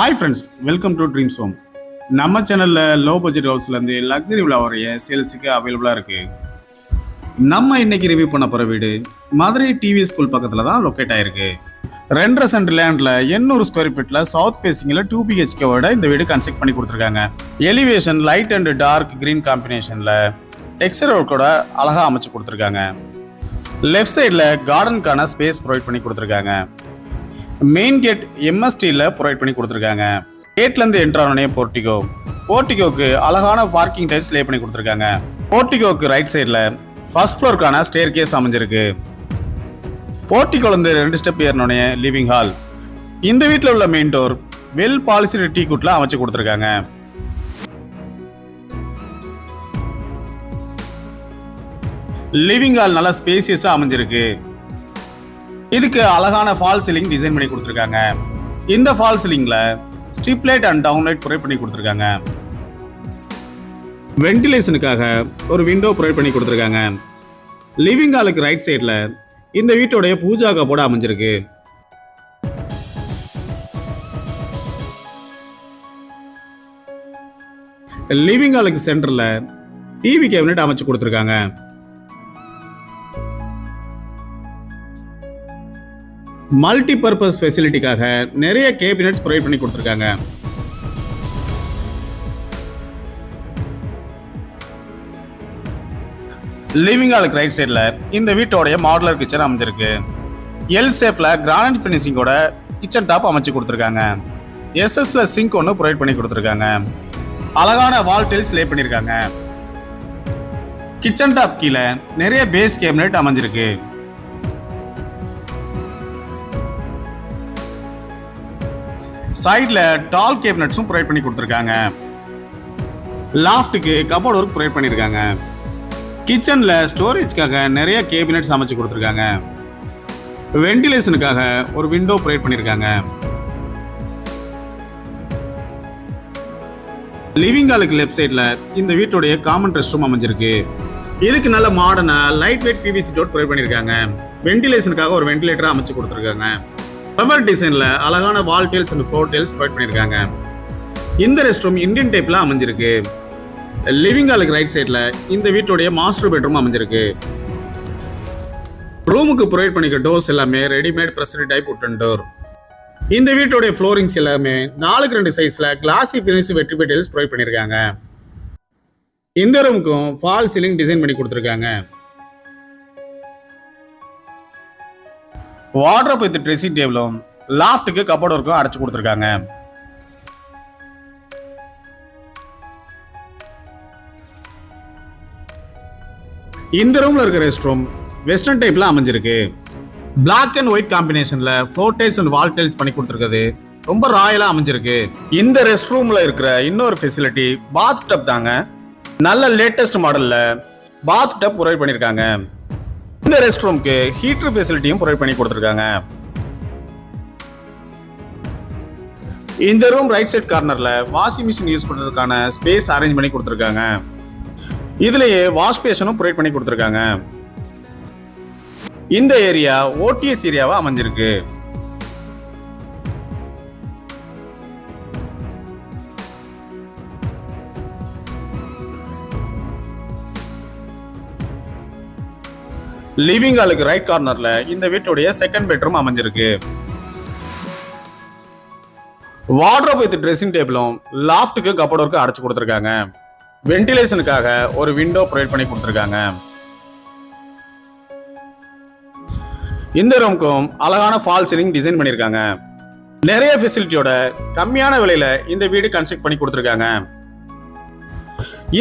Hi friends, welcome to dreams home. நம்ம சேனலில் low budget ஹவுஸ்லேருந்து luxury விழா வரைய சேல்ஸுக்கு அவைலபிளாக இருக்குது. நம்ம இன்னைக்கு ரிவ்யூ பண்ண போகிற வீடு மதுரை டிவி ஸ்கூல் பக்கத்தில் தான் லொக்கேட் ஆகிருக்கு. 2.5 சென்ட் லேண்டில் 800 ஸ்கொயர் ஃபீட்டில் சவுத் ஃபேஸிங்கில் 2 BHKவோட இந்த வீடு கன்ஸ்ட்ரக்ட் பண்ணி கொடுத்துருக்காங்க. Elevation light and dark green காம்பினேஷனில் டெக்ஸ்சர் ஒர்க்கோட அழகாக அமைச்சு கொடுத்துருக்காங்க. லெஃப்ட் சைடில் கார்டனுக்கான ஸ்பேஸ் ப்ரொவைட் பண்ணி கொடுத்துருக்காங்க. மெயின் கேட் எம்எஸ்டியில் ப்ரொவைட் பண்ணி கொடுத்துருக்காங்க. கேட்லேருந்து என்ட்ரு ஆனோடனே போர்ட்டிகோக்கு அழகான பார்க்கிங் டைல்ஸ் லே பண்ணி கொடுத்துருக்காங்க. போர்ட்டிகோக்கு ரைட் சைடில் ஃபர்ஸ்ட் ஃப்ளோருக்கான ஸ்டேர் கேஸ் அமைஞ்சிருக்கு. போர்ட்டிகோலேருந்து 2 ஸ்டெப் ஏறினோடனே லிவிங் ஹால். இந்த வீட்டில் உள்ள மெயின் டோர் வெல் பாலிசிடு டீ குட்ல அமைச்சு கொடுத்துருக்காங்க. லிவிங் ஹால் நல்லா ஸ்பேசியஸாக அமைஞ்சிருக்கு. இதுக்கு அழகான ஃபால் சீலிங் டிசைன் பண்ணி கொடுத்துருக்காங்க. இந்த ஃபால் சீலிங்ல strip light and down light provide பண்ணி கொடுத்துருக்காங்க. வென்டிலேஷனுக்காக ஒரு விண்டோ ப்ரொவைட் பண்ணி கொடுத்துருக்காங்க. லிவிங் ஹாலுக்கு ரைட் சைடில் இந்த வீட்டோடைய பூஜா கபோர்டு அமைஞ்சிருக்கு. லிவிங் ஹாலுக்கு சென்டரில் டிவி கேபினெட் அமைச்சு கொடுத்துருக்காங்க. மல்டி பர்பஸ் ஃபெசிலிட்டிக்காக நிறைய கேபினெட்ஸ் ப்ரொவைட் பண்ணி கொடுத்துருக்காங்க. லிவிங் ஹாலுக்கு ரைட் சைடில் இந்த வீட்டோடைய மாடுலர் கிச்சன் அமைஞ்சிருக்கு. எல் ஷேப்ல கிரானைட் ஃபினிஷிங்கோட கிச்சன் டாப் அமைச்சு கொடுத்துருக்காங்க. எஸ்எஸ்ல சிங்க் ஒன்று ப்ரொவைட் பண்ணி கொடுத்துருக்காங்க. அழகான வால் டைல்ஸ் லே பண்ணியிருக்காங்க. கிச்சன் டாப் கீழே நிறைய பேஸ் கேபினெட் அமைஞ்சிருக்கு. சைட்ல டால் கேபினட்ஸும் ப்ரொவைட் பண்ணி கொடுத்துருக்காங்க. லாஃப்ட்டுக்கு கபோர்ட் ஒர்க் ப்ரொவைட் பண்ணியிருக்காங்க. கிச்சன்ல ஸ்டோரேஜ்க்காக நிறைய கேபினட்ஸ் அமைச்சு கொடுத்துருக்காங்க. வென்டிலேஷனுக்காக ஒரு விண்டோ ப்ரொவைட் பண்ணியிருக்காங்க. லிவிங் ஹாலுக்கு லெஃப்ட் சைடில் இந்த வீட்டுடைய காமன் ரெஸ்ட் ரூம் அமைஞ்சிருக்கு. இதுக்கு நல்ல மாடர்னா light weight PVC door provide பண்ணியிருக்காங்க. வென்டிலேஷனுக்காக ஒரு வென்டிலேட்டர் அமைச்சு கொடுத்துருக்காங்க. ஃப்ளவர் டிசைன்ல அழகான wall tiles and floor tiles provide பண்ணியிருக்காங்க. இந்த ரெஸ்ட் ரூம் இந்தியன் டைப்ல அமைஞ்சிருக்கு. லிவிங் ஹாலுக்கு ரைட் சைடில் இந்த வீட்டுடைய மாஸ்டர் பெட்ரூம் அமைஞ்சிருக்கு. ரூமுக்கு ப்ரொவைட் பண்ணிக்க டோர்ஸ் எல்லாமே readymade pressed type wooden door. இந்த வீட்டுடைய ஃப்ளோரிங்ஸ் எல்லாமே 4x2 சைஸ்ல கிளாசி ஃபினிஷ் வெற்றி டைல்ஸ் ப்ரொவைட் பண்ணியிருக்காங்க. இந்த ரூமுக்கும் ஃபால் சீலிங் டிசைன் பண்ணி கொடுத்துருக்காங்க. வார்ட்ரோப் வித் ட்ரெஸ்ஸிங் டேபிளும் லாஃப்ட்டுக்கு கபோர்ட் ஒர்க்கும் அடைச்சு கொடுத்துருக்காங்க. இந்த ரூம்ல இருக்க ரெஸ்ட் ரூம் வெஸ்டர்ன் டைப்ல அமைஞ்சிருக்கு. பிளாக் அண்ட் ஒயிட் காம்பினேஷன்ல floor tiles and wall tiles பண்ணி கொடுத்துருக்குது. ரொம்ப ராயலா அமைஞ்சிருக்கு. இந்த ரெஸ்ட் ரூம்ல இருக்கிற இன்னொரு ஃபெசிலிட்டி பாத் டப் தாங்க. நல்ல லேட்டஸ்ட் மாடல்ல பாத் டப் ப்ரொவைட் பண்ணியிருக்காங்க. இந்த ரெஸ்ட் ரூமுக்கு ஹீட்டர் ஃபெசிலிட்டியும் ப்ரொவைட் பண்ணி கொடுத்துருக்காங்க. இந்த ரூம் ரைட் சைட் கார்னர்ல வாஷிங் மிஷின் யூஸ் பண்றதுக்கான ஸ்பேஸ் அரேஞ்ச் பண்ணி கொடுத்துருக்காங்க. இதுலயே வாஷ் பேஷனும் ப்ரொவைட் பண்ணி கொடுத்துருக்காங்க. இந்த ஏரியா ஓடிஎஸ் ஏரியாவா அமைஞ்சிருக்கு. லிவிங் ஹாலுக்கு ரைட் கார்னர்ல இந்த வீட்டுடைய செகண்ட் பெட்ரூம் அமைஞ்சிருக்கு. வார்ட்ரோப் வித் ட்ரெஸ்ஸிங் டேபிளும் லாஃப்ட்டுக்கு கபோர்ட் ஒர்க் அடைச்சு கொடுத்துருக்காங்க. வென்டிலேஷனுக்காக ஒரு விண்டோ ப்ரொவைட் பண்ணி கொடுத்துருக்காங்க. இந்த ரூமுக்கும் அழகான ஃபால் சீலிங் டிசைன் பண்ணியிருக்காங்க. நிறைய ஃபெசிலிட்டியோட கம்மியான விலையில இந்த வீடு கன்ஸ்ட்ரக்ட் பண்ணி கொடுத்துருக்காங்க.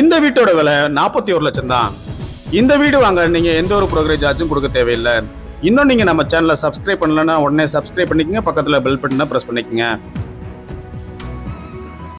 இந்த வீட்டோட விலை 41 லட்சம் தான். இந்த வீடு வாங்க நீங்க எந்த ஒரு ப்ரோக்கரேஜ் சார்ஜும் கொடுக்க தேவையில்லை. இன்னும் நீங்க நம்ம சேனலை சப்ஸ்கிரைப் பண்ணலன்னா உடனே சப்ஸ்கிரைப் பண்ணிக்கங்க. பக்கத்துல பெல் பட்டனை பிரஸ் பண்ணிக்கங்க.